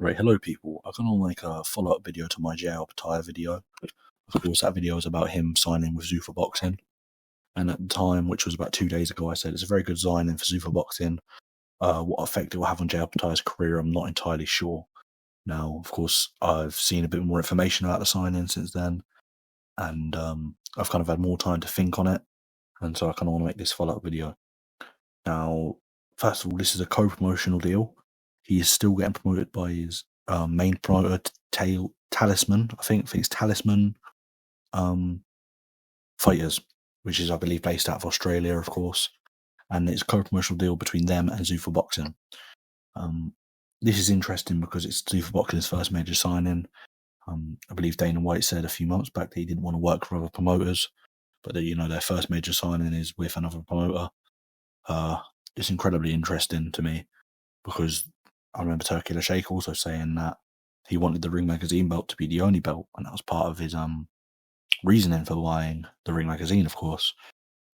Right, hello people. I'm gonna make a follow-up video to my Opetaia video. Of course, that video was about him signing with Zuffa Boxing. And at the time, which was about 2 days ago, I said it's a very good signing for Zuffa Boxing. What effect it will have on Opetaia's career, I'm not entirely sure. Now, of course, I've seen a bit more information about the signing since then, and I've kind of had more time to think on it, and so I kind of want to make this follow-up video. Now, first of all, this is a co-promotional deal. He is still getting promoted by his main promoter, Talisman. I think it's Talisman Fighters, which is, I believe, based out of Australia, of course. And it's a co-promotional deal between them and Zuffa Boxing. This is interesting because it's Zuffa Boxing's first major signing. I believe Dana White said a few months back that he didn't want to work for other promoters, but that, their first major signing is with another promoter. It's incredibly interesting to me because I remember Turkey Sheikh also saying that he wanted the Ring Magazine belt to be the only belt, and that was part of his reasoning for buying the Ring Magazine, of course.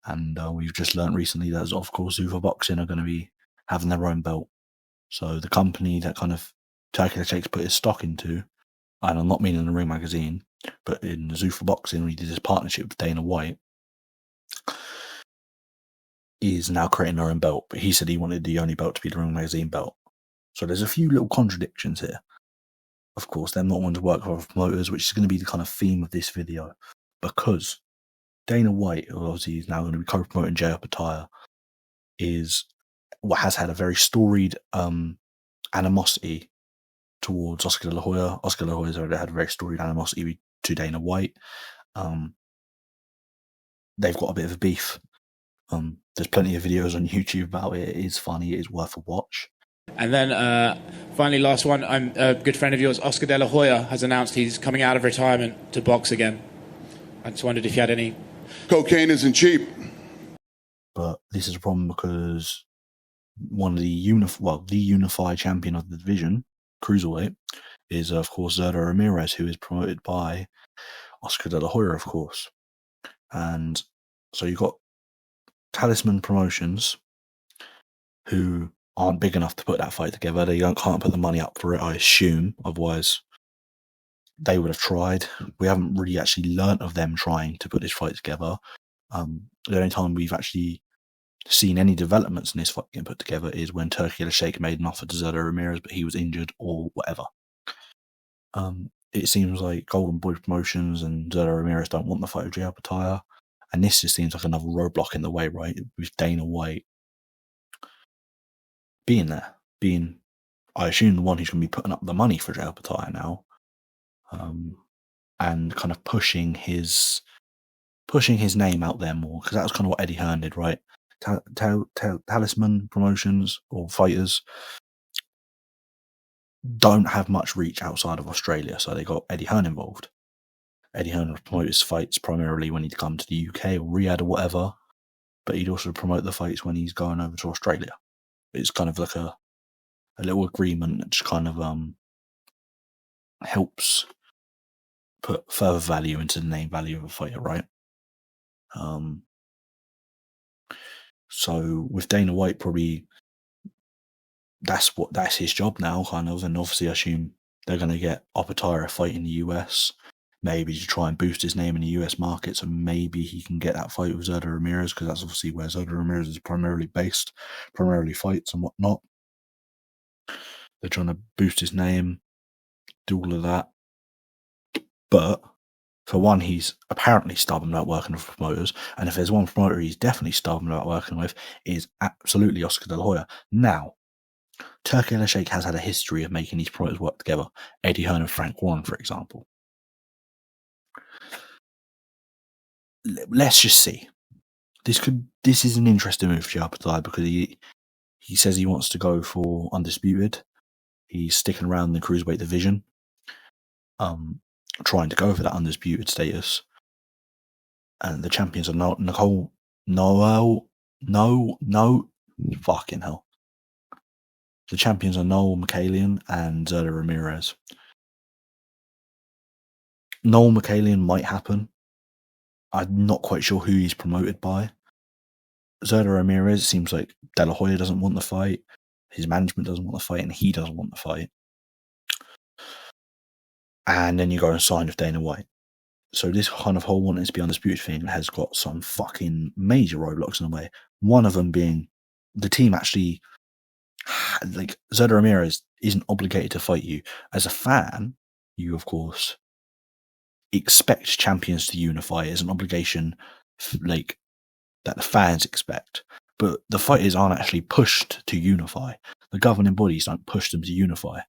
And we've just learnt recently that, of course, Zuffa Boxing are going to be having their own belt. So the company that kind of Turkey Sheikh's put his stock into, and I'm not meaning the Ring Magazine, but in Zuffa Boxing, when he did his partnership with Dana White, is now creating their own belt. But he said he wanted the only belt to be the Ring Magazine belt. So there's a few little contradictions here. Of course, they're not wanting to work for other promoters, which is going to be the kind of theme of this video, because Dana White, who obviously is now going to be co-promoting Opetaia, is what has had a very storied animosity towards Oscar De La Hoya. Oscar De La Hoya's already had a very storied animosity to Dana White. They've got a bit of a beef. There's plenty of videos on YouTube about it. It is funny. It is worth a watch. And then finally, last one. I'm a good friend of yours, Oscar De La Hoya, has announced he's coming out of retirement to box again. I just wondered if you had any... Cocaine isn't cheap. But this is a problem because one of the unified champion of the division, cruiserweight, is of course Zurdo Ramirez, who is promoted by Oscar De La Hoya, of course. And so you've got Talisman Promotions, who aren't big enough to put that fight together. They can't put the money up for it, I assume. Otherwise, they would have tried. We haven't really actually learnt of them trying to put this fight together. The only time we've actually seen any developments in this fight getting put together is when Turkey Sheikh made an offer to Zurdo Ramirez, but he was injured or whatever. It seems like Golden Boy Promotions and Zurdo Ramirez don't want the fight with Opetaia, and this just seems like another roadblock in the way, right? With Dana White being there, I assume the one who's going to be putting up the money for Opetaia now, and kind of pushing his name out there more, because that was kind of what Eddie Hearn did, right? Talisman Promotions or fighters don't have much reach outside of Australia, so they got Eddie Hearn involved. Eddie Hearn would promote his fights primarily when he'd come to the UK or Riyadh or whatever, but he'd also promote the fights when he's going over to Australia. It's kind of like a little agreement that just kind of helps put further value into the name value of a fighter, right? So with Dana White, probably that's his job now, kind of, and obviously I assume they're going to get Opetaia a fight in the US, maybe to try and boost his name in the US market, so maybe he can get that fight with Zurdo Ramirez, because that's obviously where Zurdo Ramirez is primarily based, primarily fights and whatnot. They're trying to boost his name, do all of that. But for one, he's apparently stubborn about working with promoters, and if there's one promoter he's definitely stubborn about working with, is absolutely Oscar De La Hoya. Now, Turkey Sheikh has had a history of making these promoters work together. Eddie Hearn and Frank Warren, for example. Let's just see. This is an interesting move for Opetaia, because he says he wants to go for undisputed. He's sticking around in the cruiserweight division, trying to go for that undisputed status. And the champions are fucking hell. The champions are Noel McCallion and Zurdo Ramirez. Noel McCallion might happen. I'm not quite sure who he's promoted by. Zurdo Ramirez, seems like De La Hoya doesn't want the fight. His management doesn't want the fight, and he doesn't want the fight. and then you go and sign with Dana White. So this kind of whole wanting to be undisputed thing has got some fucking major roadblocks in the way. One of them being the team actually, like, Zurdo Ramirez isn't obligated to fight you. As a fan, you of course expect champions to unify as an obligation, like, that the fans expect. But the fighters aren't actually pushed to unify. The governing bodies don't push them to unify.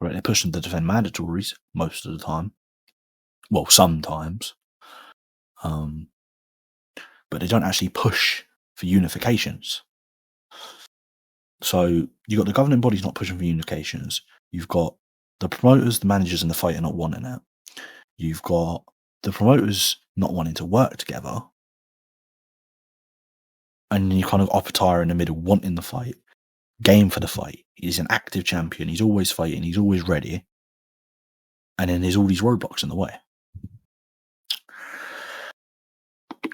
Right? They push them to defend mandatories most of the time. Well, sometimes. But they don't actually push for unifications. So you've got the governing bodies not pushing for unifications. You've got the promoters, the managers, and the fighter not wanting it. You've got the promoters not wanting to work together. And you kind of Opetaia in the middle, wanting the fight, game for the fight. He's an active champion. He's always fighting. He's always ready. And then there's all these roadblocks in the way.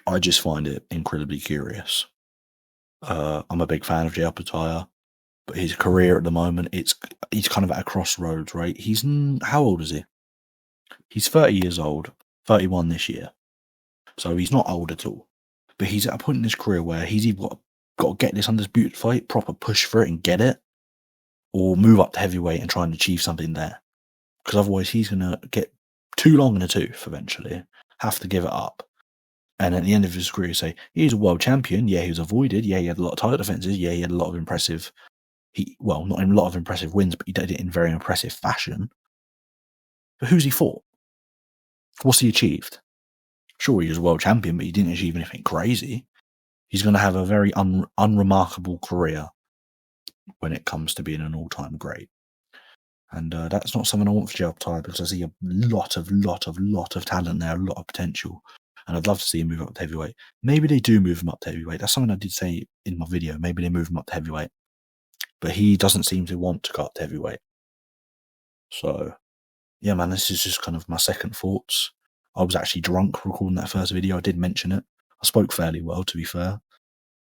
I just find it incredibly curious. I'm a big fan of Jay Opetaia, but his career at the moment, he's kind of at a crossroads, right? How old is he? He's 30 years old, 31 this year. So he's not old at all. But he's at a point in his career where he's either got to get this undisputed fight, proper push for it and get it, or move up to heavyweight and try and achieve something there. Because otherwise he's going to get too long in the tooth eventually, have to give it up. And at the end of his career, say, he's a world champion. Yeah, he was avoided. Yeah, he had a lot of title defenses. Yeah, he had a lot of impressive, not in a lot of impressive wins, but he did it in very impressive fashion. But who's he fought? What's he achieved? Sure, he was a world champion, but he didn't achieve anything crazy. He's going to have a very unremarkable career when it comes to being an all-time great. And that's not something I want for Jay Opetaia, because I see a lot of talent there, a lot of potential. And I'd love to see him move up to heavyweight. Maybe they do move him up to heavyweight. That's something I did say in my video. Maybe they move him up to heavyweight. But he doesn't seem to want to go up to heavyweight. So, yeah, man, this is just kind of my second thoughts. I was actually drunk recording that first video. I did mention it. I spoke fairly well, to be fair.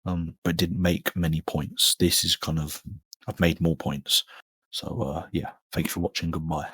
But didn't make many points. This is kind of, I've made more points. So, yeah, thank you for watching. Goodbye.